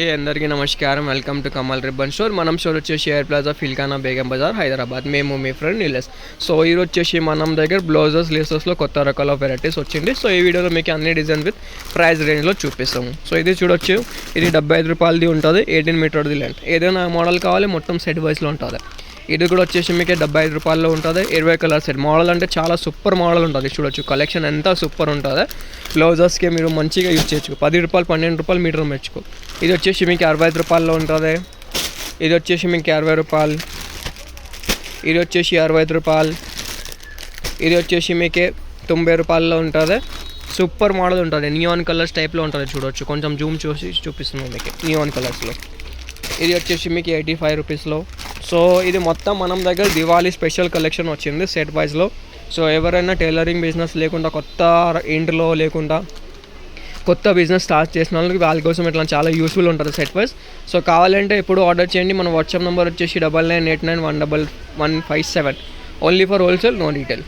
అందరికీ నమస్కారం. Welcome to Kamal ribbon store. మనం స్టోర్ వచ్చేసి ఎయిర్ ప్లాజా, ఫిల్కానా, బేగం బజార్, హైదరాబాద్. మేము మీ ఫ్రెండ్ నిలేష్. సో ఈరోజు వచ్చేసి మనం దగ్గర బ్లౌజెస్, లేసెస్లో కొత్త రకాల వెరైటీస్ వచ్చింది. సో ఈ వీడియోలో మీకు అన్ని డిజైన్ విత్ ప్రైస్ రేంజ్లో చూపిస్తాము. సో ఇది చూడొచ్చు, ఇది 75 రూపాయలది ఉంటుంది, 18 మీటర్ది లెంత్. ఏదైనా మోడల్ కావాలి మొత్తం సెట్ వైజ్లో ఉంటుంది. ఇది కూడా వచ్చేసి మీకు 75 రూపాయల్లో ఉంటుంది, 20 కలర్ సెట్. మోడల్ అంటే చాలా సూపర్ మోడల్ ఉంటుంది. చూడొచ్చు కలెక్షన్ ఎంత సూపర్ ఉంటుంది. బ్లౌజెస్కి మీరు మంచిగా యూజ్ చేయొచ్చు. 10 రూపాయలు, 12 రూపాయలు మీటర్ మెచ్చుకో. ఇది వచ్చేసి మీకు 65 రూపాయల్లో ఉంటుంది. ఇది వచ్చేసి మీకు 60 రూపాయలు. ఇది వచ్చేసి 65 రూపాయలు. ఇది వచ్చేసి మీకు 90 రూపాయల్లో ఉంటుంది. సూపర్ మోడల్ ఉంటుంది, నియాన్ కలర్స్ టైప్లో ఉంటుంది. చూడొచ్చు, కొంచెం జూమ్ చూసి చూపిస్తున్నాం మీకు నియాన్ కలర్స్లో. ఇది వచ్చేసి మీకు 85 రూపీస్లో. సో ఇది మొత్తం మనం దగ్గర దివాళీ స్పెషల్ కలెక్షన్ వచ్చింది సెట్ వైజ్లో. సో ఎవరైనా టైలరింగ్ బిజినెస్ లేకుండా, కొత్త ఇంట్లో లేకుండా కొత్త బిజినెస్ స్టార్ట్ చేసిన వాళ్ళ కోసం ఇట్లా చాలా యూస్ఫుల్ ఉంటుంది సెట్ వైజ్. సో కావాలంటే ఇప్పుడు ఆర్డర్ చేయండి. మన వాట్సాప్ నెంబర్ వచ్చేసి 9989111157. Only for wholesale, no retail.